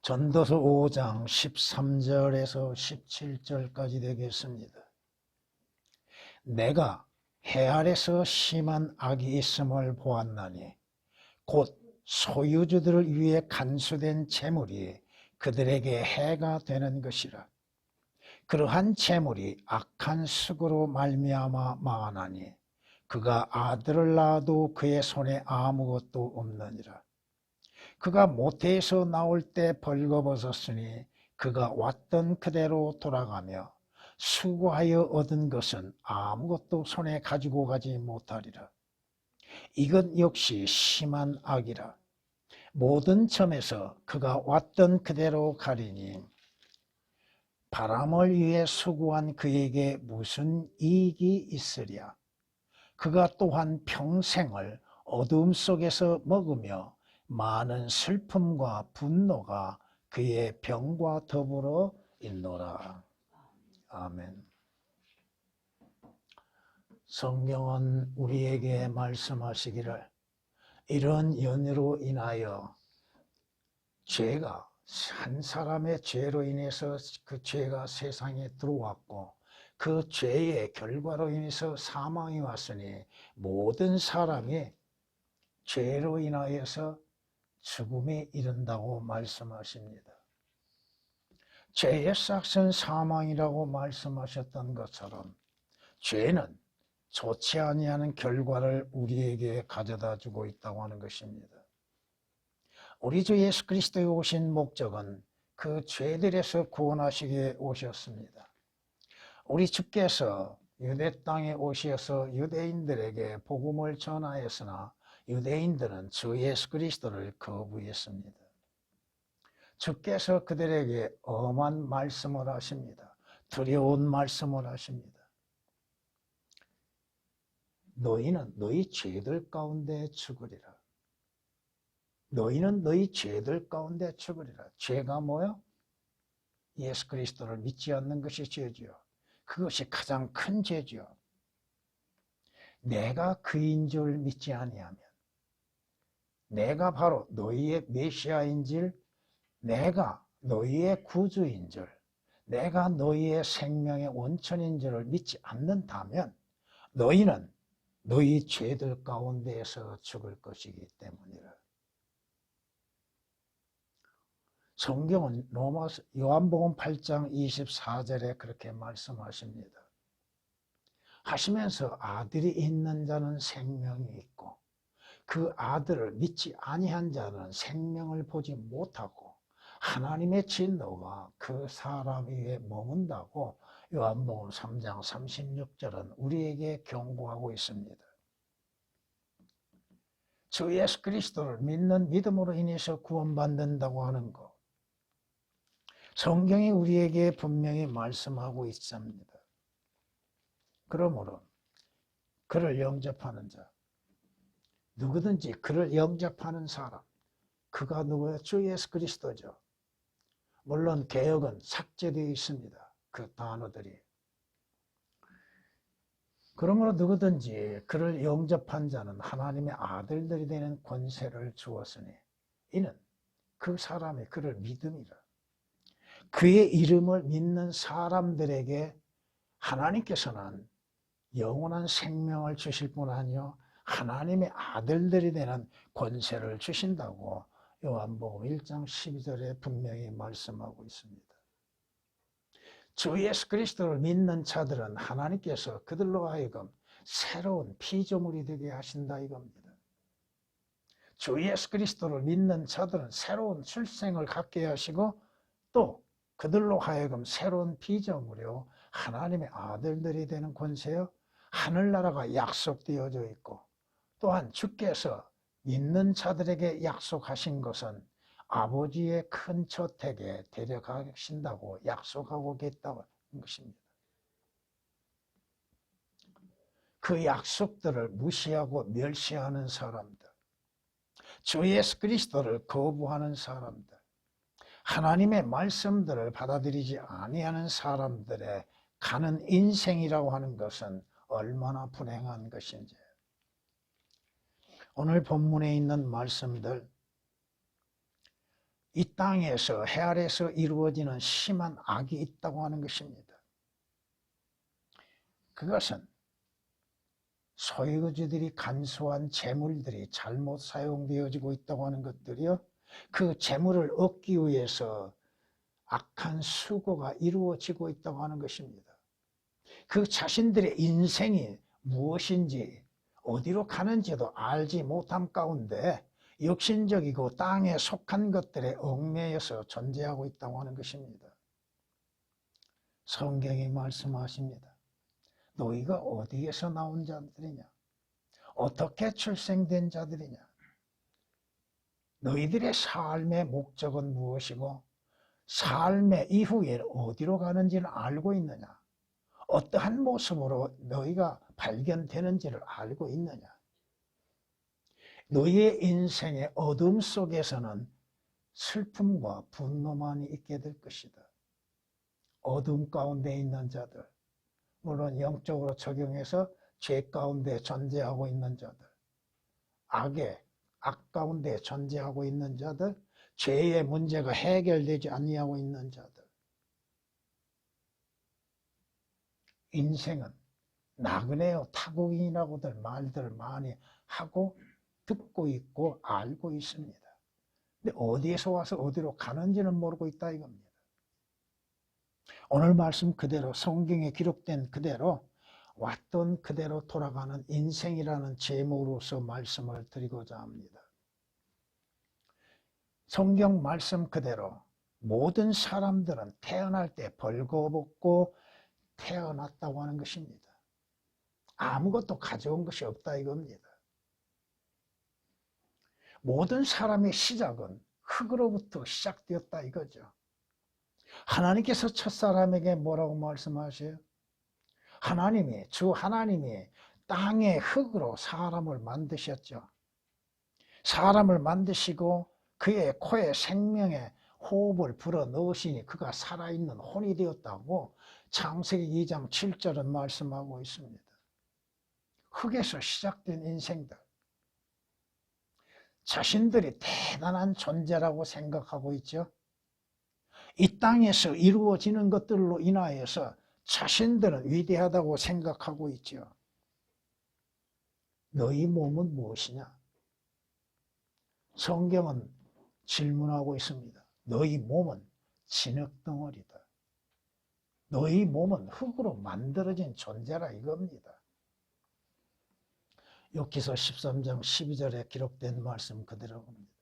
전도서 5장 13절에서 17절까지 되겠습니다. 내가 해 아래서 심한 악이 있음을 보았나니 곧 소유주들을 위해 간수된 재물이 그들에게 해가 되는 것이라. 그러한 재물이 악한 습으로 말미암아 망하나니 그가 아들을 낳아도 그의 손에 아무것도 없느니라. 그가 모태에서 나올 때 벌거벗었으니 그가 왔던 그대로 돌아가며 수고하여 얻은 것은 아무것도 손에 가지고 가지 못하리라. 이것 역시 심한 악이라. 모든 점에서 그가 왔던 그대로 가리니 바람을 위해 수고한 그에게 무슨 이익이 있으랴. 그가 또한 평생을 어두움 속에서 먹으며 많은 슬픔과 분노가 그의 병과 더불어 있노라. 아멘. 성경은 우리에게 말씀하시기를 이런 연유로 인하여 죄가 한 사람의 죄로 인해서 그 죄가 세상에 들어왔고 그 죄의 결과로 인해서 사망이 왔으니 모든 사람이 죄로 인하여서 죽음에 이른다고 말씀하십니다. 죄의 삭은 사망이라고 말씀하셨던 것처럼 죄는 좋지 아니하는 결과를 우리에게 가져다 주고 있다고 하는 것입니다. 우리 주 예수 그리스도에 오신 목적은 그 죄들에서 구원하시기에 오셨습니다. 우리 주께서 유대 땅에 오셔서 유대인들에게 복음을 전하였으나 유대인들은 주 예수 그리스도를 거부했습니다. 주께서 그들에게 엄한 말씀을 하십니다. 두려운 말씀을 하십니다. 너희는 너희 죄들 가운데 죽으리라. 너희는 너희 죄들 가운데 죽으리라. 죄가 뭐요? 예수 그리스도를 믿지 않는 것이 죄지요. 그것이 가장 큰 죄지요. 내가 그인 줄 믿지 아니하면, 내가 바로 너희의 메시아인 줄, 내가 너희의 구주인 줄, 내가 너희의 생명의 원천인 줄을 믿지 않는다면 너희는 너희 죄들 가운데에서 죽을 것이기 때문이라. 성경은 요한복음 8장 24절에 그렇게 말씀하십니다. 하시면서 아들이 있는 자는 생명이 있고 그 아들을 믿지 아니한 자는 생명을 보지 못하고 하나님의 진노가 그 사람 위에 머문다고 요한복음 3장 36절은 우리에게 경고하고 있습니다. 주 예수 그리스도를 믿는 믿음으로 인해서 구원받는다고 하는 것, 성경이 우리에게 분명히 말씀하고 있습니다. 그러므로 그를 영접하는 자, 누구든지 그를 영접하는 사람, 그가 누구예요? 주 예수 그리스도죠. 물론 개역은 삭제되어 있습니다. 그 단어들이. 그러므로 누구든지 그를 영접한 자는 하나님의 아들들이 되는 권세를 주었으니 이는 그 사람이 그를 믿음이라. 그의 이름을 믿는 사람들에게 하나님께서는 영원한 생명을 주실 뿐 아니요 하나님의 아들들이 되는 권세를 주신다고 요한복음 1장 12절에 분명히 말씀하고 있습니다. 주 예수 그리스도를 믿는 자들은 하나님께서 그들로 하여금 새로운 피조물이 되게 하신다 이겁니다. 주 예수 그리스도를 믿는 자들은 새로운 출생을 갖게 하시고 또 그들로 하여금 새로운 피조물이요 하나님의 아들들이 되는 권세요 하늘나라가 약속되어져 있고 또한 주께서 믿는 자들에게 약속하신 것은 아버지의 큰 저택에 데려가신다고 약속하고 계시다는 것입니다. 그 약속들을 무시하고 멸시하는 사람들, 주 예수 그리스도를 거부하는 사람들, 하나님의 말씀들을 받아들이지 아니하는 사람들의 가는 인생이라고 하는 것은 얼마나 불행한 것인지. 오늘 본문에 있는 말씀들, 이 땅에서 해 아래서 이루어지는 심한 악이 있다고 하는 것입니다. 그것은 소유주들이 간소한 재물들이 잘못 사용되어지고 있다고 하는 것들이요, 그 재물을 얻기 위해서 악한 수고가 이루어지고 있다고 하는 것입니다. 그 자신들의 인생이 무엇인지 어디로 가는지도 알지 못함 가운데 육신적이고 땅에 속한 것들에 얽매여서 존재하고 있다고 하는 것입니다. 성경이 말씀하십니다. 너희가 어디에서 나온 자들이냐? 어떻게 출생된 자들이냐? 너희들의 삶의 목적은 무엇이고 삶의 이후에 어디로 가는지를 알고 있느냐? 어떠한 모습으로 너희가 발견되는지를 알고 있느냐? 너희의 인생의 어둠 속에서는 슬픔과 분노만이 있게 될 것이다. 어둠 가운데 있는 자들, 물론 영적으로 적용해서 죄 가운데 존재하고 있는 자들, 악 가운데 존재하고 있는 자들, 죄의 문제가 해결되지 아니하고 있는 자들. 인생은 나그네요 타국인이라고들 말들을 많이 하고 듣고 있고 알고 있습니다. 근데 어디에서 와서 어디로 가는지는 모르고 있다 이겁니다. 오늘 말씀 그대로 성경에 기록된 그대로 왔던 그대로 돌아가는 인생이라는 제목으로서 말씀을 드리고자 합니다. 성경 말씀 그대로 모든 사람들은 태어날 때 벌거벗고 태어났다고 하는 것입니다. 아무것도 가져온 것이 없다 이겁니다. 모든 사람의 시작은 흙으로부터 시작되었다 이거죠. 하나님께서 첫사람에게 뭐라고 말씀하세요? 주 하나님이 땅의 흙으로 사람을 만드셨죠. 사람을 만드시고 그의 코에 생명의 호흡을 불어 넣으시니 그가 살아있는 혼이 되었다고 창세기 2장 7절은 말씀하고 있습니다. 흙에서 시작된 인생들, 자신들이 대단한 존재라고 생각하고 있죠. 이 땅에서 이루어지는 것들로 인하여서 자신들은 위대하다고 생각하고 있죠. 너희 몸은 무엇이냐? 성경은 질문하고 있습니다. 너희 몸은 진흙덩어리다. 너희 몸은 흙으로 만들어진 존재라 이겁니다. 욥기서 13장 12절에 기록된 말씀 그대로입니다.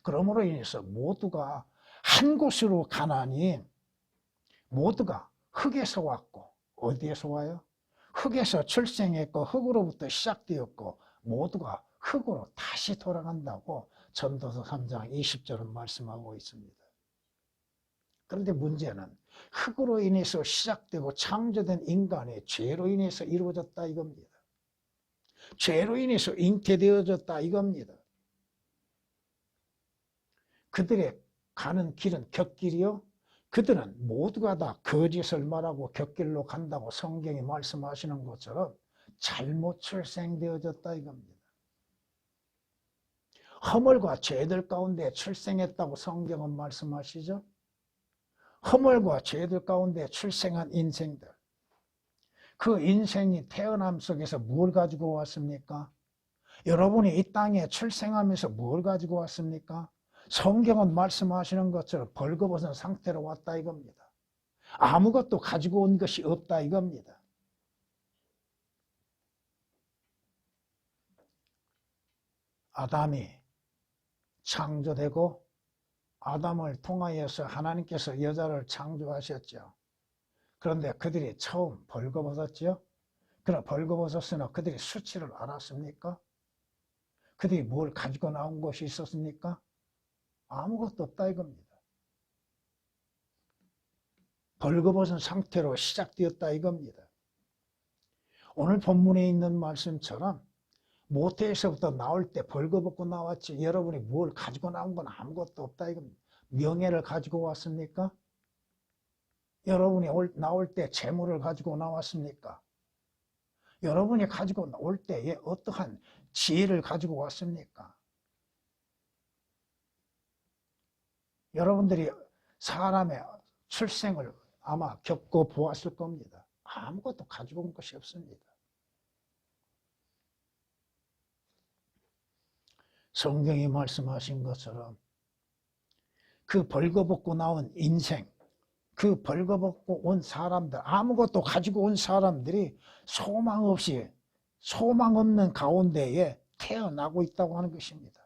그러므로 인해서 모두가 한 곳으로 가나니 모두가 흙에서 왔고 어디에서 와요? 흙에서 출생했고 흙으로부터 시작되었고 모두가 흙으로 다시 돌아간다고 전도서 3장 20절은 말씀하고 있습니다. 그런데 문제는 흙으로 인해서 시작되고 창조된 인간이 죄로 인해서 이루어졌다 이겁니다. 죄로 인해서 잉태되어졌다 이겁니다. 그들의 가는 길은 곁길이요. 그들은 모두가 다 거짓을 말하고 곁길로 간다고 성경이 말씀하시는 것처럼 잘못 출생되어졌다 이겁니다. 허물과 죄들 가운데 출생했다고 성경은 말씀하시죠. 허물과 죄들 가운데 출생한 인생들, 그 인생이 태어남 속에서 뭘 가지고 왔습니까? 여러분이 이 땅에 출생하면서 뭘 가지고 왔습니까? 성경은 말씀하시는 것처럼 벌거벗은 상태로 왔다 이겁니다. 아무것도 가지고 온 것이 없다 이겁니다. 아담이 창조되고 아담을 통하여서 하나님께서 여자를 창조하셨죠. 그런데 그들이 처음 벌거벗었죠. 그러나 벌거벗었으나 그들이 수치를 알았습니까? 그들이 뭘 가지고 나온 것이 있었습니까? 아무것도 없다 이겁니다. 벌거벗은 상태로 시작되었다 이겁니다. 오늘 본문에 있는 말씀처럼 모태에서부터 나올 때 벌거벗고 나왔지 여러분이 뭘 가지고 나온 건 아무것도 없다 이겁니다. 명예를 가지고 왔습니까? 여러분이 나올 때 재물을 가지고 나왔습니까? 여러분이 가지고 올 때에 어떠한 지혜를 가지고 왔습니까? 여러분들이 사람의 출생을 아마 겪고 보았을 겁니다. 아무것도 가지고 온 것이 없습니다. 성경이 말씀하신 것처럼 그 벌거벗고 나온 인생, 그 벌거벗고 온 사람들, 아무것도 가지고 온 사람들이 소망 없이, 소망 없는 가운데에 태어나고 있다고 하는 것입니다.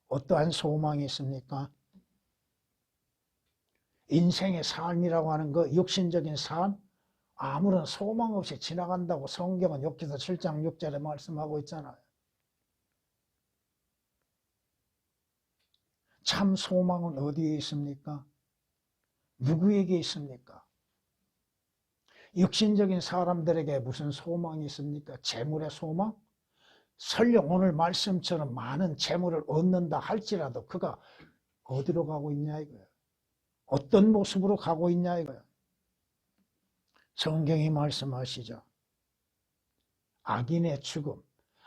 어떠한 소망이 있습니까? 인생의 삶이라고 하는 거, 육신적인 삶, 아무런 소망 없이 지나간다고 성경은 욥기서 7장 6절에 말씀하고 있잖아요. 참 소망은 어디에 있습니까? 누구에게 있습니까? 육신적인 사람들에게 무슨 소망이 있습니까? 재물의 소망? 설령 오늘 말씀처럼 많은 재물을 얻는다 할지라도 그가 어디로 가고 있냐 이거예요. 어떤 모습으로 가고 있냐 이거예요. 성경이 말씀하시죠. 악인의 죽음,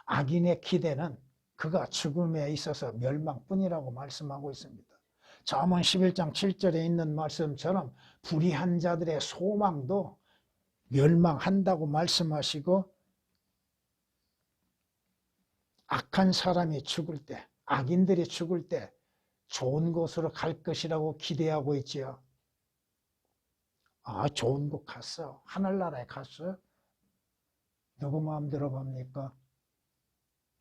악인의 기대는 그가 죽음에 있어서 멸망뿐이라고 말씀하고 있습니다. 잠언 11장 7절에 있는 말씀처럼 불의한 자들의 소망도 멸망한다고 말씀하시고, 악한 사람이 죽을 때, 악인들이 죽을 때 좋은 곳으로 갈 것이라고 기대하고 있지요. 아, 좋은 곳 갔어. 하늘나라에 갔어요? 누구 마음대로 갑니까?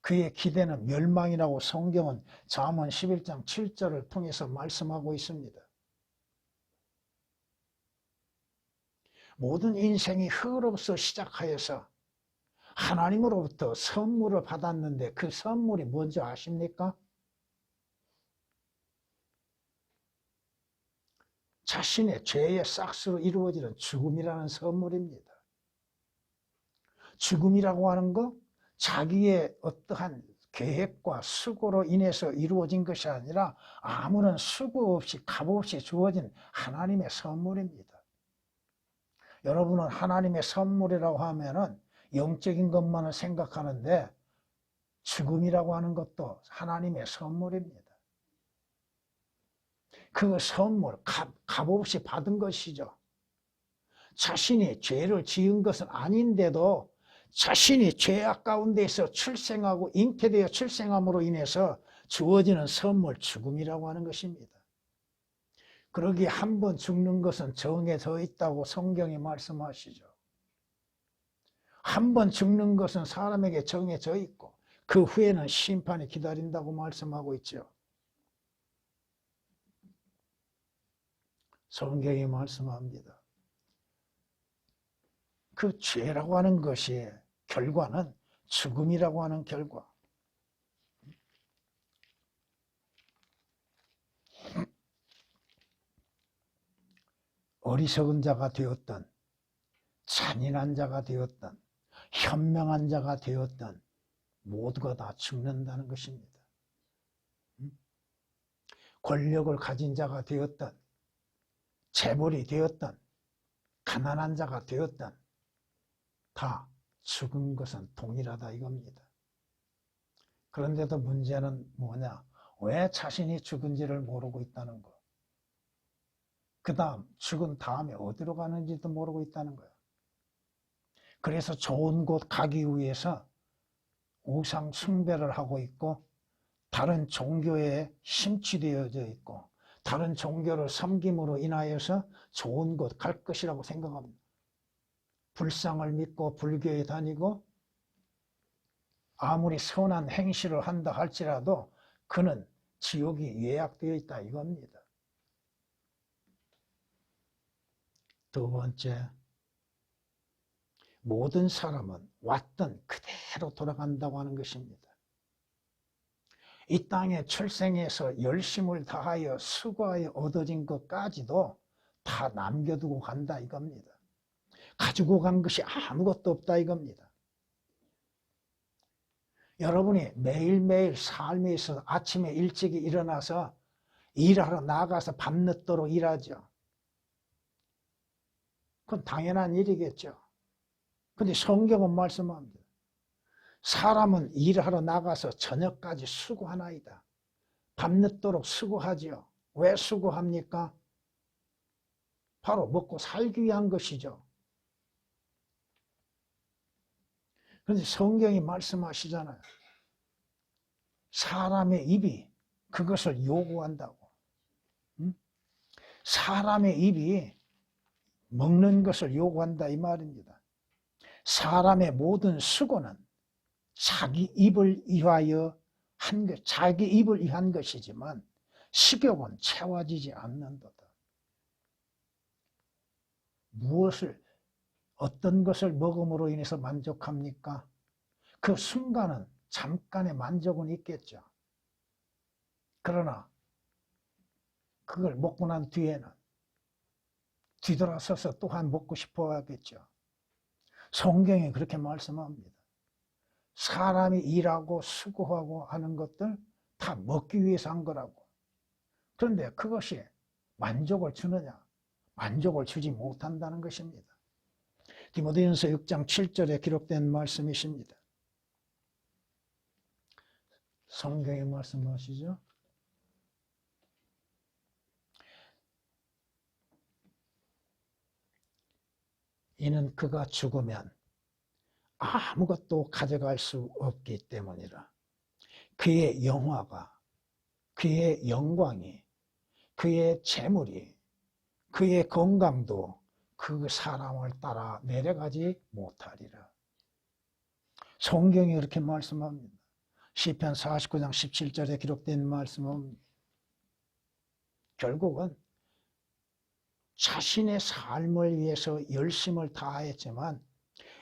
그의 기대는 멸망이라고 성경은 잠언 11장 7절을 통해서 말씀하고 있습니다. 모든 인생이 흙으로부터 시작하여서 하나님으로부터 선물을 받았는데 그 선물이 뭔지 아십니까? 자신의 죄의 싹스로 이루어지는 죽음이라는 선물입니다. 죽음이라고 하는 거 자기의 어떠한 계획과 수고로 인해서 이루어진 것이 아니라 아무런 수고 없이 값 없이 주어진 하나님의 선물입니다. 여러분은 하나님의 선물이라고 하면은 영적인 것만을 생각하는데 죽음이라고 하는 것도 하나님의 선물입니다. 그 선물, 값없이 받은 것이죠. 자신이 죄를 지은 것은 아닌데도 자신이 죄악 가운데에서 출생하고 잉태되어 출생함으로 인해서 주어지는 선물, 죽음이라고 하는 것입니다. 그러기에 한 번 죽는 것은 정해져 있다고 성경이 말씀하시죠. 한 번 죽는 것은 사람에게 정해져 있고 그 후에는 심판이 기다린다고 말씀하고 있죠. 성경이 말씀합니다. 그 죄라고 하는 것이 결과는 죽음이라고 하는 결과. 어리석은 자가 되었던, 잔인한 자가 되었던, 현명한 자가 되었던 모두가 다 죽는다는 것입니다. 권력을 가진 자가 되었던, 재벌이 되었던, 가난한 자가 되었던 다 죽은 것은 동일하다 이겁니다. 그런데도 문제는 뭐냐? 왜 자신이 죽은지를 모르고 있다는 거. 그 다음 죽은 다음에 어디로 가는지도 모르고 있다는 거예요. 그래서 좋은 곳 가기 위해서 우상 숭배를 하고 있고 다른 종교에 심취되어져 있고 다른 종교를 섬김으로 인하여서 좋은 곳 갈 것이라고 생각합니다. 불상을 믿고 불교에 다니고 아무리 선한 행실을 한다 할지라도 그는 지옥이 예약되어 있다 이겁니다. 두 번째, 모든 사람은 왔던 그대로 돌아간다고 하는 것입니다. 이 땅에 출생해서 열심을 다하여 수고하여 얻어진 것까지도 다 남겨두고 간다 이겁니다. 가지고 간 것이 아무것도 없다 이겁니다. 여러분이 매일매일 삶에 있어서 아침에 일찍 일어나서 일하러 나가서 밤늦도록 일하죠. 그건 당연한 일이겠죠. 근데 성경은 말씀합니다. 사람은 일하러 나가서 저녁까지 수고하나이다. 밤늦도록 수고하지요. 왜 수고합니까? 바로 먹고 살기 위한 것이죠. 그런데 성경이 말씀하시잖아요. 사람의 입이 그것을 요구한다고. 사람의 입이 먹는 것을 요구한다 이 말입니다. 사람의 모든 수고는 자기 입을 위하여 한 것, 자기 입을 위한 것이지만 식욕은 채워지지 않는도다. 어떤 것을 먹음으로 인해서 만족합니까? 그 순간은 잠깐의 만족은 있겠죠. 그러나 그걸 먹고 난 뒤에는 뒤돌아서서 또한 먹고 싶어 하겠죠. 성경이 그렇게 말씀합니다. 사람이 일하고 수고하고 하는 것들 다 먹기 위해서 한 거라고. 그런데 그것이 만족을 주느냐? 만족을 주지 못한다는 것입니다. 디모데전서 6장 7절에 기록된 말씀이십니다. 성경에 말씀하시죠. 이는 그가 죽으면 아무것도 가져갈 수 없기 때문이라. 그의 영화가, 그의 영광이, 그의 재물이, 그의 건강도 그 사람을 따라 내려가지 못하리라. 성경이 그렇게 말씀합니다. 시편 49장 17절에 기록된 말씀은 결국은 자신의 삶을 위해서 열심을 다했지만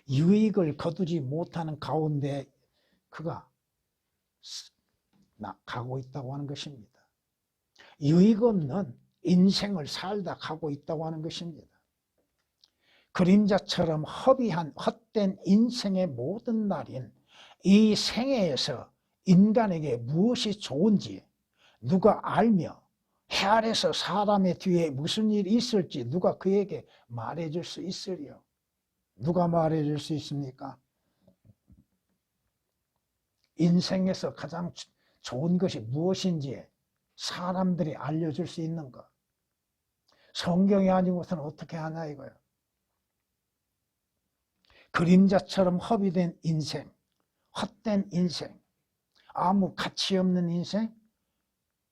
유익을 거두지 못하는 가운데 그가 가고 있다고 하는 것입니다. 유익 없는 인생을 살다 가고 있다고 하는 것입니다. 그림자처럼 허비한 헛된 인생의 모든 날인 이 생애에서 인간에게 무엇이 좋은지 누가 알며 해 아래서 사람의 뒤에 무슨 일이 있을지 누가 그에게 말해줄 수 있으리요? 누가 말해줄 수 있습니까? 인생에서 가장 좋은 것이 무엇인지 사람들이 알려줄 수 있는 것. 성경이 아니고서는 어떻게 하냐 이거예요. 그림자처럼 허비된 인생, 헛된 인생, 아무 가치 없는 인생,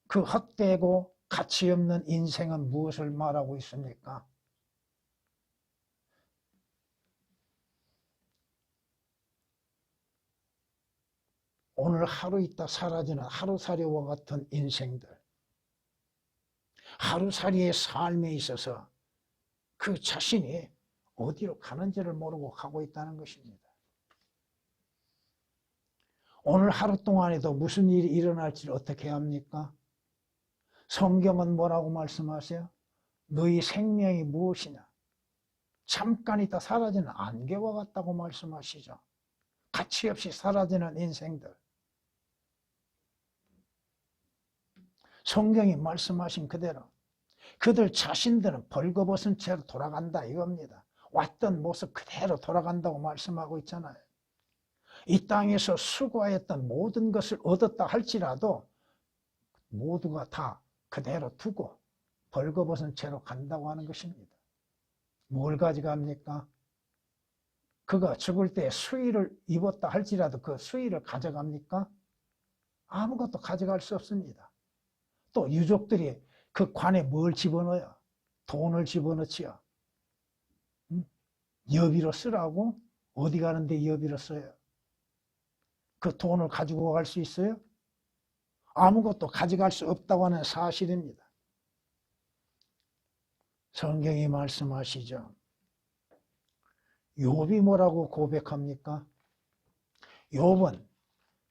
그 헛되고 가치 없는 인생은 무엇을 말하고 있습니까? 오늘 하루 있다 사라지는 하루살이와 같은 인생들, 하루살이의 삶에 있어서 그 자신이 어디로 가는지를 모르고 가고 있다는 것입니다. 오늘 하루 동안에도 무슨 일이 일어날지를 어떻게 합니까? 성경은 뭐라고 말씀하세요? 너희 생명이 무엇이냐? 잠깐 있다 사라지는 안개와 같다고 말씀하시죠. 가치 없이 사라지는 인생들. 성경이 말씀하신 그대로 그들 자신들은 벌거벗은 채로 돌아간다 이겁니다. 왔던 모습 그대로 돌아간다고 말씀하고 있잖아요. 이 땅에서 수고하였던 모든 것을 얻었다 할지라도 모두가 다 그대로 두고 벌거벗은 채로 간다고 하는 것입니다. 뭘 가져갑니까? 그가 죽을 때 수의를 입었다 할지라도 그 수의를 가져갑니까? 아무것도 가져갈 수 없습니다. 또 유족들이 그 관에 뭘 집어넣어요? 돈을 집어넣지요. 여비로 쓰라고? 어디 가는데 여비로 써요? 그 돈을 가지고 갈 수 있어요? 아무것도 가져갈 수 없다고 하는 사실입니다. 성경이 말씀하시죠. 욥이 뭐라고 고백합니까? 욥은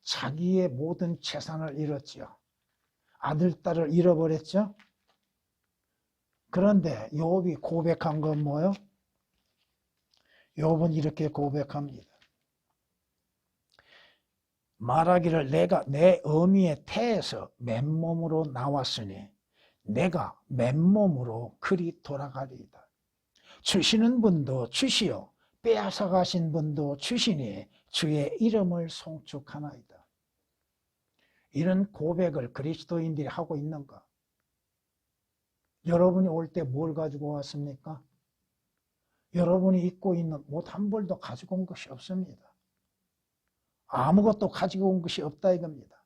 자기의 모든 재산을 잃었지요. 아들, 딸을 잃어버렸죠. 그런데 욥이 고백한 건 뭐예요? 욥은 이렇게 고백합니다. 말하기를 내가 내 어미의 태에서 맨몸으로 나왔으니 내가 맨몸으로 그리 돌아가리이다. 주시는 분도 주시오 빼앗아 가신 분도 주시니 주의 이름을 송축하나이다. 이런 고백을 그리스도인들이 하고 있는가? 여러분이 올 때 뭘 가지고 왔습니까? 여러분이 입고 있는 옷 한 벌도 가지고 온 것이 없습니다. 아무것도 가지고 온 것이 없다 이겁니다.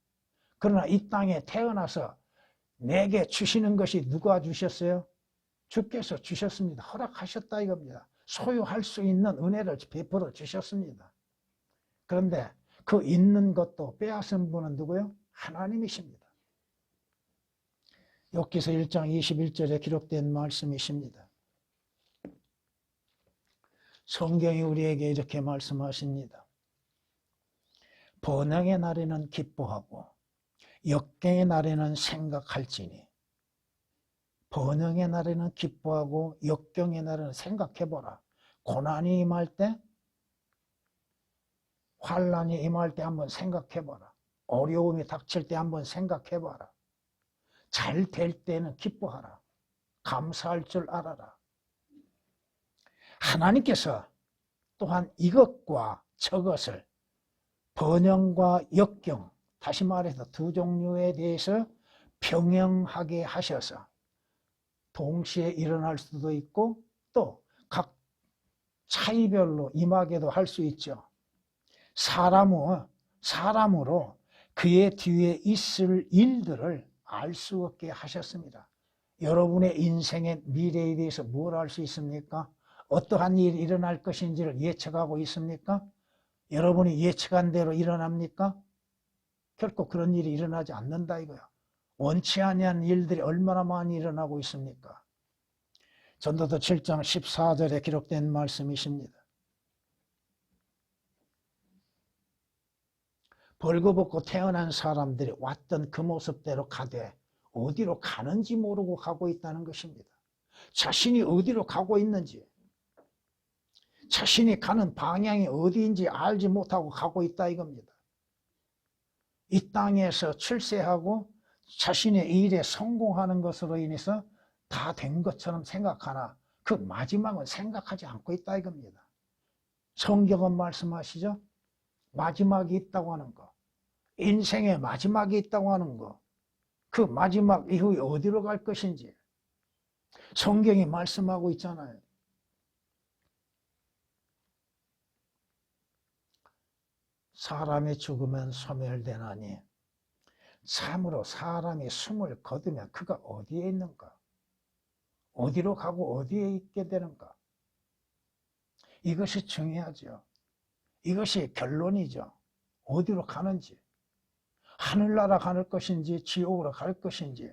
그러나 이 땅에 태어나서 내게 주시는 것이 누가 주셨어요? 주께서 주셨습니다. 허락하셨다 이겁니다. 소유할 수 있는 은혜를 베풀어 주셨습니다. 그런데 그 있는 것도 빼앗은 분은 누구요? 하나님이십니다. 욥기서 1장 21절에 기록된 말씀이십니다. 성경이 우리에게 이렇게 말씀하십니다. 번영의 날에는 기뻐하고 역경의 날에는 생각할지니. 번영의 날에는 기뻐하고 역경의 날에는 생각해보라. 고난이 임할 때, 환난이 임할 때 한번 생각해봐라. 어려움이 닥칠 때 한번 생각해봐라. 잘 될 때는 기뻐하라. 감사할 줄 알아라. 하나님께서 또한 이것과 저것을 번영과 역경, 다시 말해서 두 종류에 대해서 병행하게 하셔서 동시에 일어날 수도 있고 또 각 차이별로 임하게도 할 수 있죠. 사람으로 그의 뒤에 있을 일들을 알 수 없게 하셨습니다. 여러분의 인생의 미래에 대해서 뭘 알 수 있습니까? 어떠한 일이 일어날 것인지를 예측하고 있습니까? 여러분이 예측한 대로 일어납니까? 결코 그런 일이 일어나지 않는다 이거야. 원치 아니한 일들이 얼마나 많이 일어나고 있습니까? 전도서 7장 14절에 기록된 말씀이십니다. 벌거벗고 태어난 사람들이 왔던 그 모습대로 가되 어디로 가는지 모르고 가고 있다는 것입니다. 자신이 어디로 가고 있는지, 자신이 가는 방향이 어디인지 알지 못하고 가고 있다 이겁니다. 이 땅에서 출세하고 자신의 일에 성공하는 것으로 인해서 다 된 것처럼 생각하나 그 마지막은 생각하지 않고 있다 이겁니다. 성경은 말씀하시죠? 마지막이 있다고 하는 거, 인생의 마지막이 있다고 하는 거, 그 마지막 이후에 어디로 갈 것인지 성경이 말씀하고 있잖아요. 사람이 죽으면 소멸되나니 참으로 사람이 숨을 거두면 그가 어디에 있는가? 어디로 가고 어디에 있게 되는가? 이것이 중요하죠. 이것이 결론이죠. 어디로 가는지, 하늘나라 갈 것인지 지옥으로 갈 것인지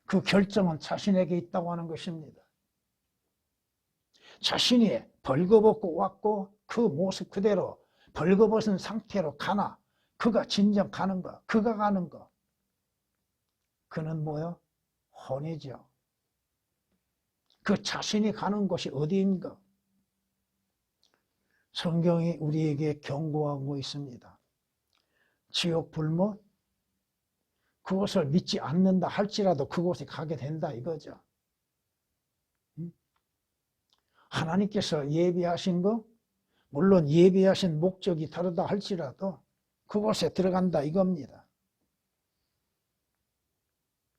그 결정은 자신에게 있다고 하는 것입니다. 자신이 벌거벗고 왔고 그 모습 그대로 벌거벗은 상태로 가나 그가 진정 가는가? 그가 가는가? 그는 뭐요? 혼이죠. 그 자신이 가는 곳이 어디인가? 성경이 우리에게 경고하고 있습니다. 지옥 불못, 그것을 믿지 않는다 할지라도 그곳에 가게 된다 이거죠. 하나님께서 예비하신 거, 물론 예비하신 목적이 다르다 할지라도 그곳에 들어간다 이겁니다.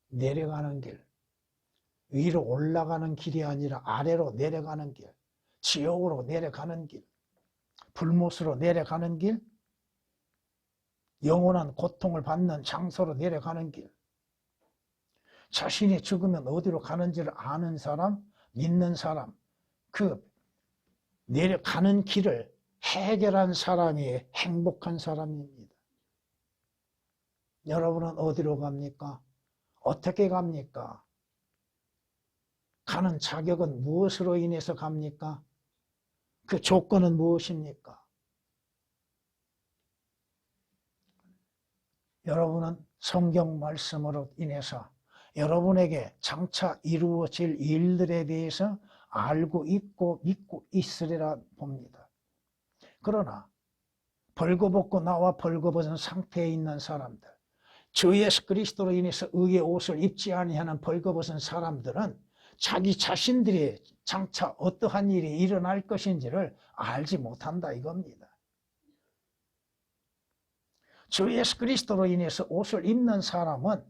내려가는 길, 위로 올라가는 길이 아니라 아래로 내려가는 길, 지옥으로 내려가는 길, 불못으로 내려가는 길, 영원한 고통을 받는 장소로 내려가는 길, 자신이 죽으면 어디로 가는지를 아는 사람, 믿는 사람, 그 내려가는 길을 해결한 사람이 행복한 사람입니다. 여러분은 어디로 갑니까? 어떻게 갑니까? 가는 자격은 무엇으로 인해서 갑니까? 그 조건은 무엇입니까? 여러분은 성경 말씀으로 인해서 여러분에게 장차 이루어질 일들에 대해서 알고 있고 믿고 있으리라 봅니다. 그러나 벌거벗고 나와 벌거벗은 상태에 있는 사람들, 주 예수 그리스도로 인해서 의의 옷을 입지 아니하는 벌거벗은 사람들은 자기 자신들이 장차 어떠한 일이 일어날 것인지를 알지 못한다 이겁니다. 주 예수 그리스도로 인해서 옷을 입는 사람은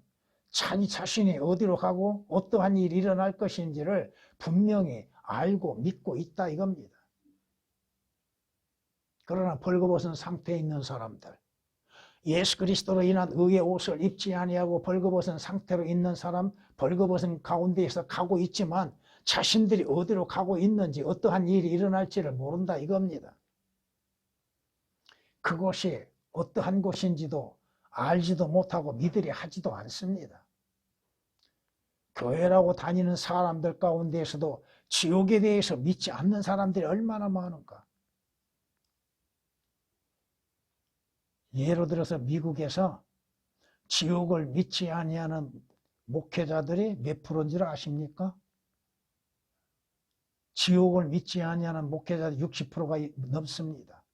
자신이 어디로 가고 어떠한 일이 일어날 것인지를 분명히 알고 믿고 있다 이겁니다. 그러나 벌거벗은 상태에 있는 사람들, 예수 그리스도로 인한 의의 옷을 입지 아니하고 벌거벗은 상태로 있는 사람, 벌거벗은 가운데에서 가고 있지만 자신들이 어디로 가고 있는지 어떠한 일이 일어날지를 모른다 이겁니다. 그곳이 어떠한 곳인지도 알지도 못하고 믿으려 하지도 않습니다. 교회라고 다니는 사람들 가운데에서도 지옥에 대해서 믿지 않는 사람들이 얼마나 많은가. 예를 들어서 미국에서 지옥을 믿지 아니하는 목회자들이 몇 프로인 줄 아십니까? 지옥을 믿지 아니하는 목회자들이 60%가 넘습니다.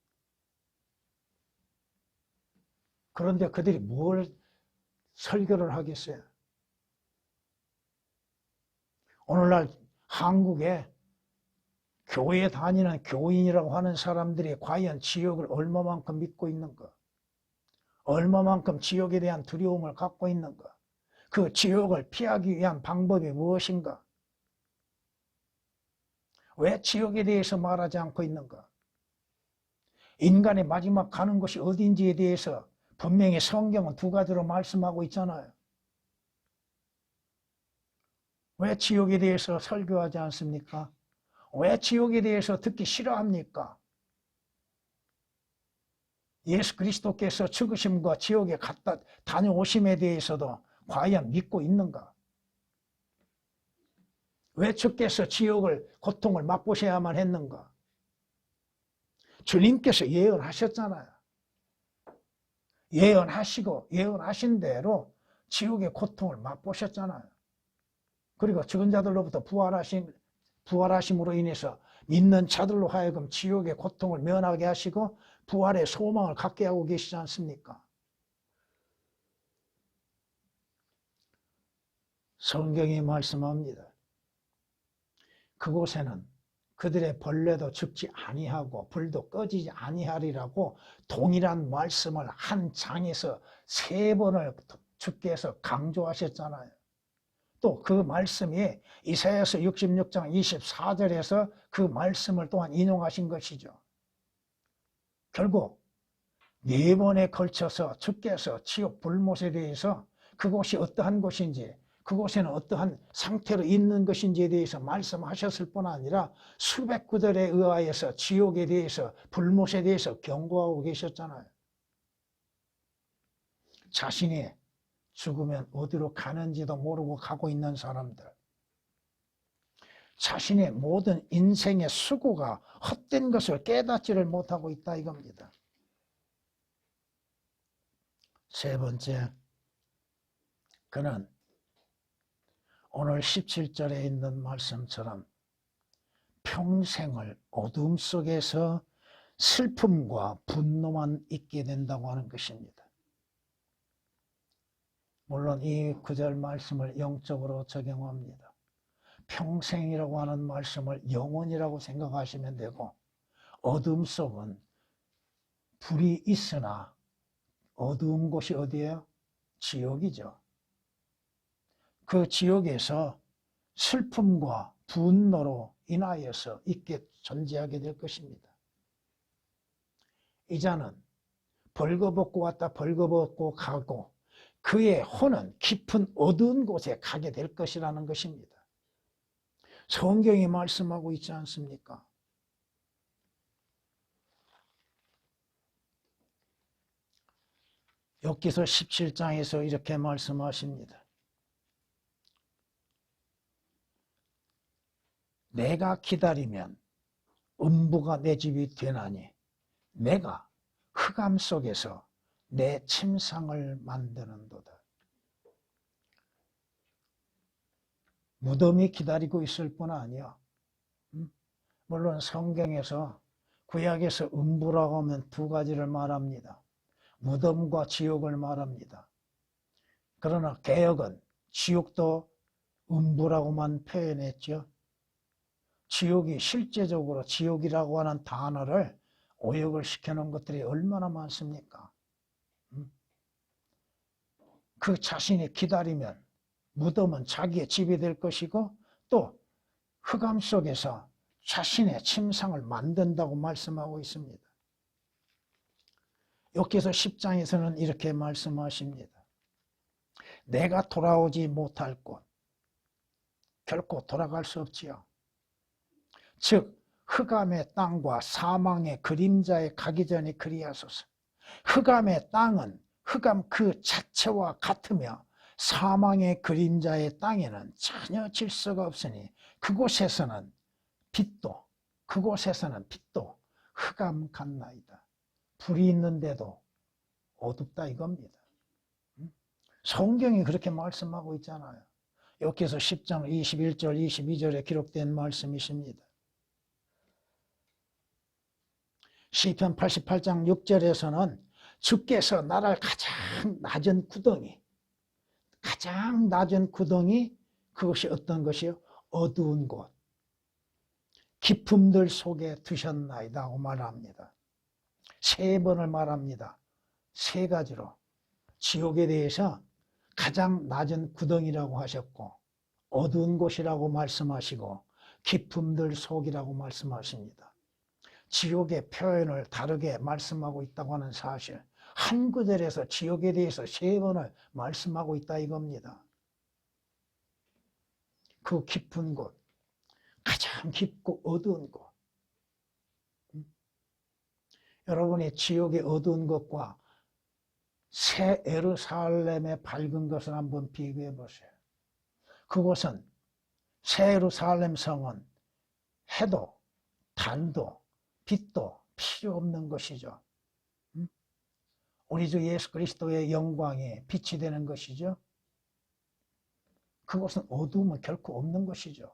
그런데 그들이 뭘 설교를 하겠어요? 오늘날 한국에 교회에 다니는 교인이라고 하는 사람들이 과연 지옥을 얼마만큼 믿고 있는가? 얼마만큼 지옥에 대한 두려움을 갖고 있는가? 그 지옥을 피하기 위한 방법이 무엇인가? 왜 지옥에 대해서 말하지 않고 있는가? 인간의 마지막 가는 곳이 어딘지에 대해서 분명히 성경은 두 가지로 말씀하고 있잖아요. 왜 지옥에 대해서 설교하지 않습니까? 왜 지옥에 대해서 듣기 싫어합니까? 예수 그리스도께서 죽으심과 지옥에 갔다 다녀오심에 대해서도 과연 믿고 있는가? 왜 주께서 지옥을 고통을 맛보셔야만 했는가? 주님께서 예언하셨잖아요. 예언하시고 예언하신 대로 지옥의 고통을 맛보셨잖아요. 그리고 죽은 자들로부터 부활하심으로 인해서 믿는 자들로 하여금 지옥의 고통을 면하게 하시고 부활의 소망을 갖게 하고 계시지 않습니까? 성경이 말씀합니다. 그곳에는 그들의 벌레도 죽지 아니하고 불도 꺼지지 아니하리라고 동일한 말씀을 한 장에서 3번을 주께서 강조하셨잖아요. 또 그 말씀이 이사야서 66장 24절에서 그 말씀을 또한 인용하신 것이죠. 결국 4번에 걸쳐서 주께서 지옥 불못에 대해서 그곳이 어떠한 곳인지, 그곳에는 어떠한 상태로 있는 것인지에 대해서 말씀하셨을 뿐 아니라 수백 구절에 의하여서 지옥에 대해서, 불못에 대해서 경고하고 계셨잖아요. 자신이 죽으면 어디로 가는지도 모르고 가고 있는 사람들, 자신의 모든 인생의 수고가 헛된 것을 깨닫지를 못하고 있다 이겁니다. 세 번째, 그는 오늘 17절에 있는 말씀처럼 평생을 어둠 속에서 슬픔과 분노만 있게 된다고 하는 것입니다. 물론 이 구절 말씀을 영적으로 적용합니다. 평생이라고 하는 말씀을 영원이라고 생각하시면 되고, 어둠 속은 불이 있으나 어두운 곳이 어디예요? 지옥이죠. 그 지옥에서 슬픔과 분노로 인하여서 있게 존재하게 될 것입니다. 이 자는 벌거벗고 왔다 벌거벗고 가고 그의 혼은 깊은 어두운 곳에 가게 될 것이라는 것입니다. 성경이 말씀하고 있지 않습니까? 욥기서 17장에서 이렇게 말씀하십니다. 내가 기다리면 음부가 내 집이 되나니 내가 흑암 속에서 내 침상을 만드는도다. 무덤이 기다리고 있을 뿐 아니야. 물론 성경에서 구약에서 음부라고 하면 두 가지를 말합니다. 무덤과 지옥을 말합니다. 그러나 개역은 지옥도 음부라고만 표현했죠. 지옥이 실제적으로 지옥이라고 하는 단어를 오역을 시켜놓은 것들이 얼마나 많습니까? 그 자신이 기다리면 무덤은 자기의 집이 될 것이고 또 흑암 속에서 자신의 침상을 만든다고 말씀하고 있습니다. 여기서 10장에서는 이렇게 말씀하십니다. 내가 돌아오지 못할 곳, 결코 돌아갈 수 없지요. 즉 흑암의 땅과 사망의 그림자에 가기 전에 그리하소서. 흑암의 땅은 흑암 그 자체와 같으며 사망의 그림자의 땅에는 전혀 질서가 없으니 그곳에서는 빛도 흑암 같나이다. 불이 있는데도 어둡다 이겁니다. 성경이 그렇게 말씀하고 있잖아요. 여기서 10장 21절 22절에 기록된 말씀이십니다. 시편 88장 6절에서는 주께서 나를 가장 낮은 구덩이 그것이 어떤 것이요? 어두운 곳 깊음들 속에 두셨나이다 고 말합니다. 3번을 말합니다. 3가지로 지옥에 대해서 가장 낮은 구덩이라고 하셨고 어두운 곳이라고 말씀하시고 깊음들 속이라고 말씀하십니다. 지옥의 표현을 다르게 말씀하고 있다고 하는 사실, 한 구절에서 지옥에 대해서 3번을 말씀하고 있다 이겁니다. 그 깊은 곳, 가장 깊고 어두운 곳. 여러분이 지옥의 어두운 것과 새 예루살렘의 밝은 것을 한번 비교해 보세요. 그곳은 새 예루살렘 성은 해도 달도 빛도 필요 없는 것이죠. 우리 주 예수 그리스도의 영광에 빛이 되는 것이죠. 그곳은 어두움은 결코 없는 것이죠.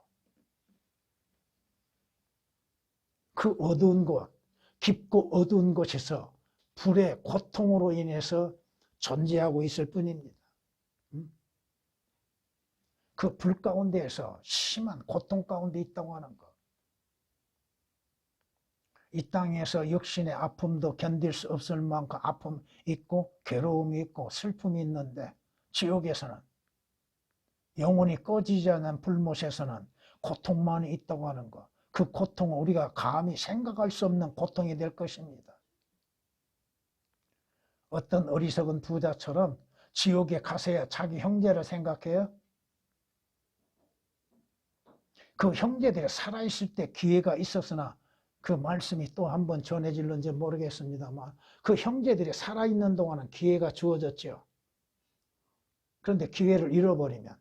그 어두운 곳, 깊고 어두운 곳에서 불의 고통으로 인해서 존재하고 있을 뿐입니다. 그 불 가운데에서 심한 고통 가운데 있다고 하는 것. 이 땅에서 육신의 아픔도 견딜 수 없을 만큼 아픔이 있고 괴로움이 있고 슬픔이 있는데 지옥에서는 영원히 꺼지지 않는 불못에서는 고통만이 있다고 하는 것. 그 고통은 우리가 감히 생각할 수 없는 고통이 될 것입니다. 어떤 어리석은 부자처럼 지옥에 가서야 자기 형제를 생각해요. 그 형제들이 살아있을 때 기회가 있었으나 그 말씀이 또 한 번 전해질는지 모르겠습니다만 그 형제들이 살아있는 동안은 기회가 주어졌죠. 그런데 기회를 잃어버리면,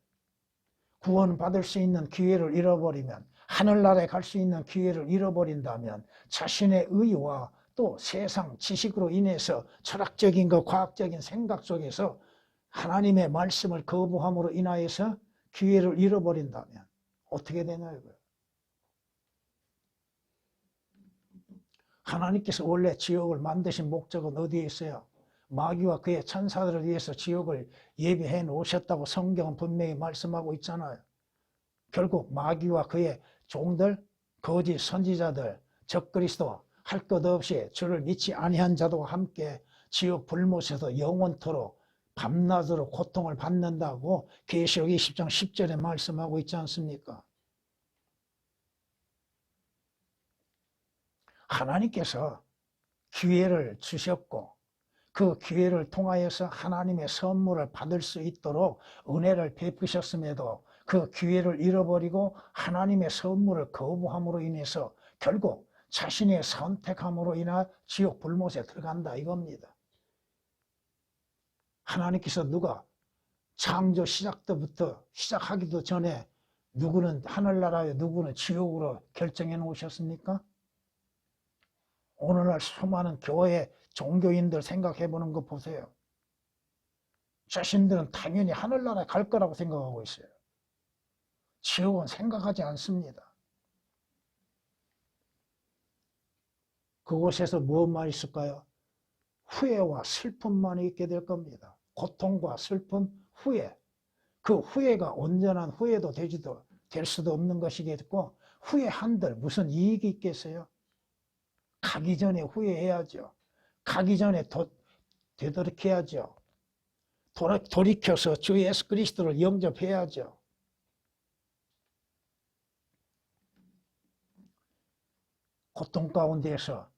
구원받을 수 있는 기회를 잃어버리면, 하늘나라에 갈 수 있는 기회를 잃어버린다면 자신의 의와 또 세상 지식으로 인해서 철학적인 것, 과학적인 생각 속에서 하나님의 말씀을 거부함으로 인하여서 기회를 잃어버린다면 어떻게 되나요? 하나님께서 원래 지옥을 만드신 목적은 어디에 있어요? 마귀와 그의 천사들을 위해서 지옥을 예비해 놓으셨다고 성경은 분명히 말씀하고 있잖아요. 결국 마귀와 그의 종들, 거짓 선지자들, 적그리스도, 할 것 없이 주를 믿지 아니한 자들과 함께 지옥 불못에서 영원토록 밤낮으로 고통을 받는다고 계시록 20장 10절에 말씀하고 있지 않습니까? 하나님께서 기회를 주셨고 그 기회를 통하여서 하나님의 선물을 받을 수 있도록 은혜를 베푸셨음에도 그 기회를 잃어버리고 하나님의 선물을 거부함으로 인해서 결국 자신의 선택함으로 인해 지옥 불못에 들어간다 이겁니다. 하나님께서 누가 창조 시작 때부터 시작하기도 전에 누구는 하늘나라에 누구는 지옥으로 결정해 놓으셨습니까? 오늘날 수많은 교회 종교인들 생각해 보는 거 보세요. 자신들은 당연히 하늘나라에 갈 거라고 생각하고 있어요. 지옥은 생각하지 않습니다. 그곳에서 무엇만 있을까요? 후회와 슬픔만 있게 될 겁니다. 고통과 슬픔, 후회. 그 후회가 온전한 후회도 될 수도 없는 것이겠고 후회한들 무슨 이익이 있겠어요? 가기 전에 후회해야죠. 가기 전에 되도록해야죠. 돌이켜서 주 예수 그리스도를 영접해야죠. 고통 가운데에서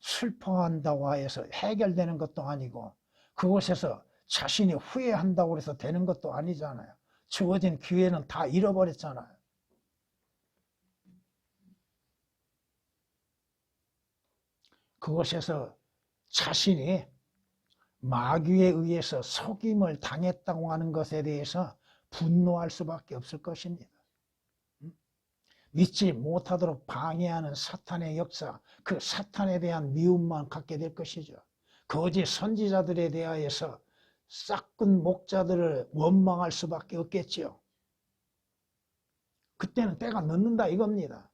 슬퍼한다고 해서 해결되는 것도 아니고 그곳에서 자신이 후회한다고 해서 되는 것도 아니잖아요. 주어진 기회는 다 잃어버렸잖아요. 그곳에서 자신이 마귀에 의해서 속임을 당했다고 하는 것에 대해서 분노할 수밖에 없을 것입니다. 믿지 못하도록 방해하는 사탄의 역사, 그 사탄에 대한 미움만 갖게 될 것이죠. 거짓 선지자들에 대하여서 싹군 목자들을 원망할 수밖에 없겠지요. 그때는 때가 늦는다 이겁니다.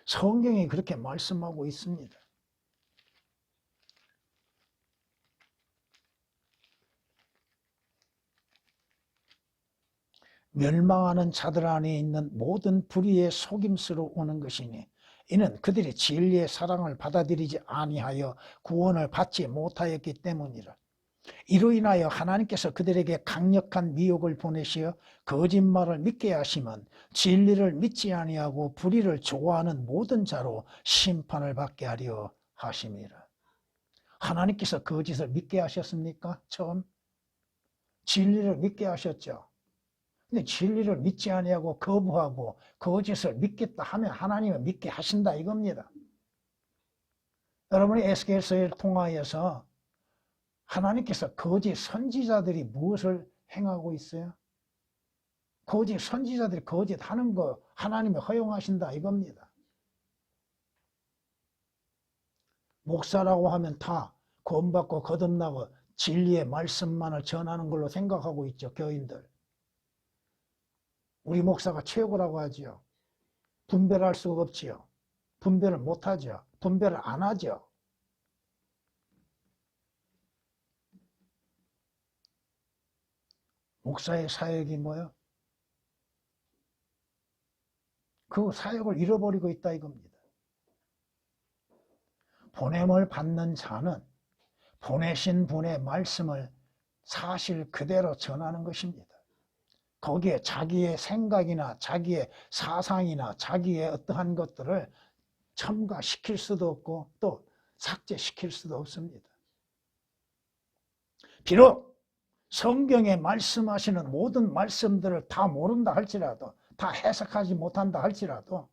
성경이 그렇게 말씀하고 있습니다. 멸망하는 자들 안에 있는 모든 불의의 속임수로 오는 것이니 이는 그들이 진리의 사랑을 받아들이지 아니하여 구원을 받지 못하였기 때문이라. 이로 인하여 하나님께서 그들에게 강력한 미혹을 보내시어 거짓말을 믿게 하시면 진리를 믿지 아니하고 불의를 좋아하는 모든 자로 심판을 받게 하려 하심이라. 하나님께서 거짓을 믿게 하셨습니까? 처음 진리를 믿게 하셨죠. 근데 진리를 믿지 아니하고 거부하고 거짓을 믿겠다 하면 하나님은 믿게 하신다 이겁니다. 여러분이 에스겔서를 통하여서 하나님께서 거짓 선지자들이 무엇을 행하고 있어요? 거짓 선지자들이 거짓하는 거 하나님이 허용하신다 이겁니다. 목사라고 하면 다 구원받고 거듭나고 진리의 말씀만을 전하는 걸로 생각하고 있죠. 교인들. 우리 목사가 최고라고 하지요. 분별할 수가 없지요. 분별을 못하죠. 분별을 안 하죠. 목사의 사역이 뭐요? 그 사역을 잃어버리고 있다 이겁니다. 보냄을 받는 자는 보내신 분의 말씀을 사실 그대로 전하는 것입니다. 거기에 자기의 생각이나 자기의 사상이나 자기의 어떠한 것들을 첨가시킬 수도 없고 또 삭제시킬 수도 없습니다. 비록 성경에 말씀하시는 모든 말씀들을 다 모른다 할지라도 다 해석하지 못한다 할지라도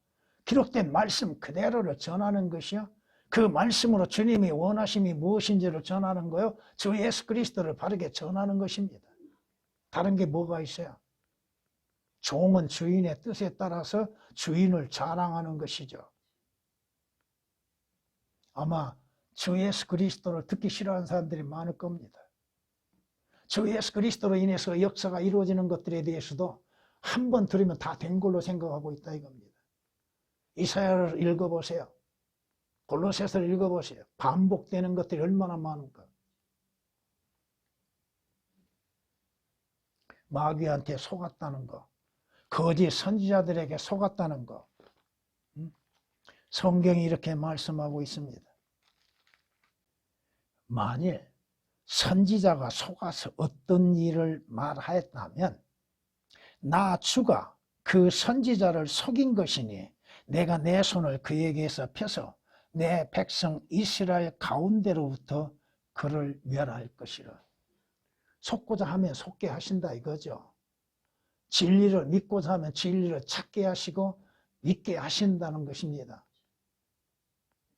기록된 말씀 그대로를 전하는 것이요. 그 말씀으로 주님이 원하심이 무엇인지를 전하는 거요. 주 예수 그리스도를 바르게 전하는 것입니다. 다른 게 뭐가 있어요? 종은 주인의 뜻에 따라서 주인을 자랑하는 것이죠. 아마 주 예수 그리스도를 듣기 싫어하는 사람들이 많을 겁니다. 주 예수 그리스도로 인해서 역사가 이루어지는 것들에 대해서도 한 번 들으면 다 된 걸로 생각하고 있다 이겁니다. 이사야를 읽어보세요. 골로새서를 읽어보세요. 반복되는 것들이 얼마나 많은가. 마귀한테 속았다는 거, 거짓 선지자들에게 속았다는 거. 성경이 이렇게 말씀하고 있습니다. 만일 선지자가 속아서 어떤 일을 말하였다면 나 주가 그 선지자를 속인 것이니 내가 내 손을 그에게서 펴서 내 백성 이스라엘 가운데로부터 그를 멸할 것이라. 속고자 하면 속게 하신다 이거죠. 진리를 믿고자 하면 진리를 찾게 하시고 믿게 하신다는 것입니다.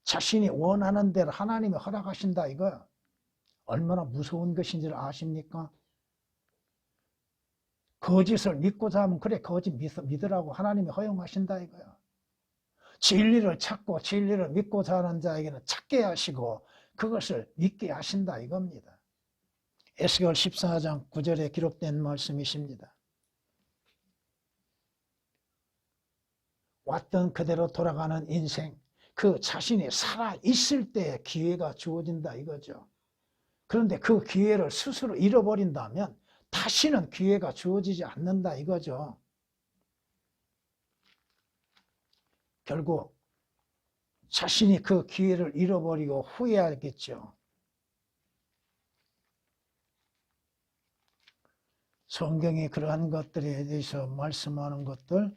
자신이 원하는 대로 하나님이 허락하신다 이거야. 얼마나 무서운 것인지를 아십니까? 거짓을 믿고자 하면 그래 거짓 믿으라고 하나님이 허용하신다 이거야. 진리를 찾고 진리를 믿고자 하는 자에게는 찾게 하시고 그것을 믿게 하신다 이겁니다. 에스겔 14장 9절에 기록된 말씀이십니다. 왔던 그대로 돌아가는 인생, 그 자신이 살아있을 때 기회가 주어진다 이거죠. 그런데 그 기회를 스스로 잃어버린다면 다시는 기회가 주어지지 않는다 이거죠. 결국 자신이 그 기회를 잃어버리고 후회하겠죠. 성경이 그러한 것들에 대해서 말씀하는 것들,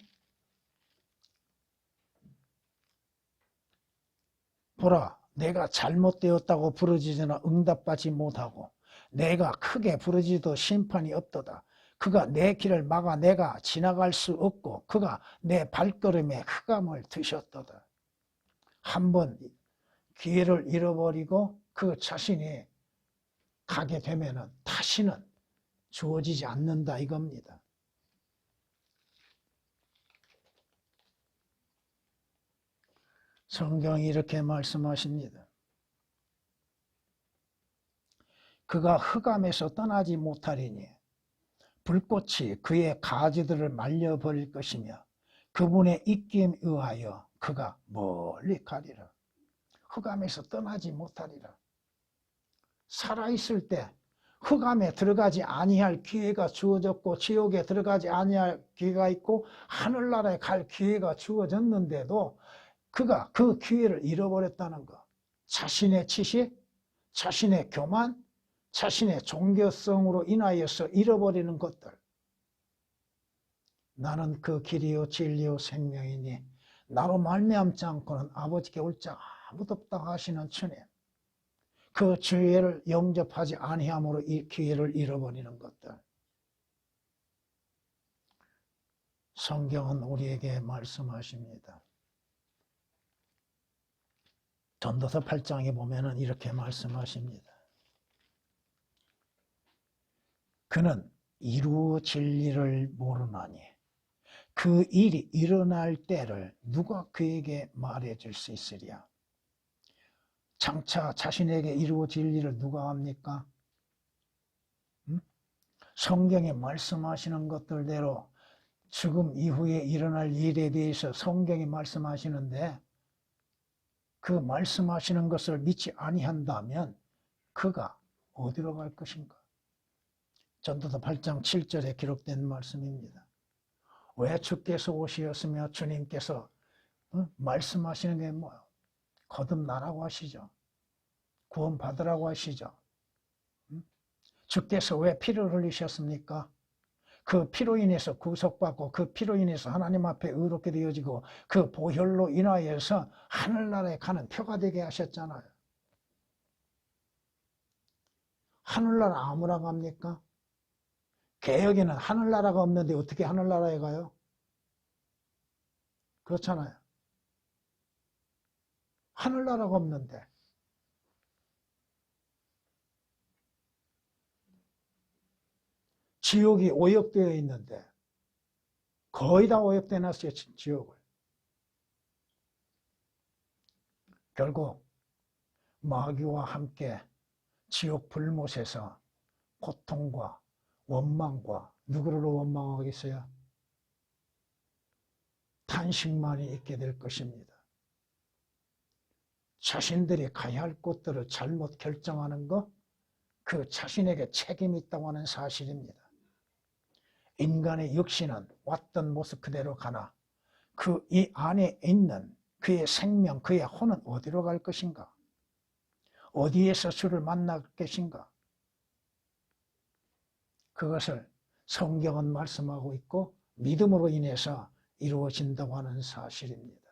보라, 내가 잘못되었다고 부르짖으나 응답받지 못하고 내가 크게 부르짖어도 심판이 없도다. 그가 내 길을 막아 내가 지나갈 수 없고 그가 내 발걸음에 흑암을 드셨도다. 한번 기회를 잃어버리고 그 자신이 가게 되면은 다시는 주어지지 않는다 이겁니다. 성경이 이렇게 말씀하십니다. 그가 흑암에서 떠나지 못하리니 불꽃이 그의 가지들을 말려버릴 것이며 그분의 입김에 의하여 그가 멀리 가리라. 흑암에서 떠나지 못하리라. 살아있을 때 흑암에 들어가지 아니할 기회가 주어졌고 지옥에 들어가지 아니할 기회가 있고 하늘나라에 갈 기회가 주어졌는데도 그가 그 기회를 잃어버렸다는 것. 자신의 지식, 자신의 교만, 자신의 종교성으로 인하여서 잃어버리는 것들. 나는 그 길이요 진리요 생명이니 나로 말미암지 않고는 아버지께 올 자 아무도 없다 하시는 주님. 그 기회를 영접하지 아니함으로 이 기회를 잃어버리는 것들. 성경은 우리에게 말씀하십니다. 전도서 8장에 보면은 이렇게 말씀하십니다. 그는 이루어질 일을 모르나니 그 일이 일어날 때를 누가 그에게 말해줄 수 있으랴. 장차 자신에게 이루어질 일을 누가 합니까? 성경에 말씀하시는 것들대로 죽음 이후에 일어날 일에 대해서 성경이 말씀하시는데 그 말씀하시는 것을 믿지 아니한다면 그가 어디로 갈 것인가? 전도서 8장 7절에 기록된 말씀입니다. 왜 주께서 오시었으며 주님께서 말씀하시는 게 뭐예요? 거듭나라고 하시죠. 구원 받으라고 하시죠. 주께서 왜 피를 흘리셨습니까? 그 피로 인해서 구속받고 그 피로 인해서 하나님 앞에 의롭게 되어지고 그 보혈로 인하여서 하늘나라에 가는 표가 되게 하셨잖아요. 하늘나라 아무나 갑니까? 개혁에는 하늘나라가 없는데 어떻게 하늘나라에 가요? 그렇잖아요. 하늘나라가 없는데 지옥이 오역되어 있는데 거의 다 오역되어 놨어요. 지옥을. 결국 마귀와 함께 지옥 불못에서 고통과 원망과 누구를 원망하겠어요? 탄식만이 있게 될 것입니다. 자신들이 가야 할 곳들을 잘못 결정하는 것, 그 자신에게 책임이 있다고 하는 사실입니다. 인간의 육신은 왔던 모습 그대로 가나 그 이 안에 있는 그의 생명, 그의 혼은 어디로 갈 것인가? 어디에서 주를 만날 것인가? 그것을 성경은 말씀하고 있고 믿음으로 인해서 이루어진다고 하는 사실입니다.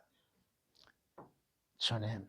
주님,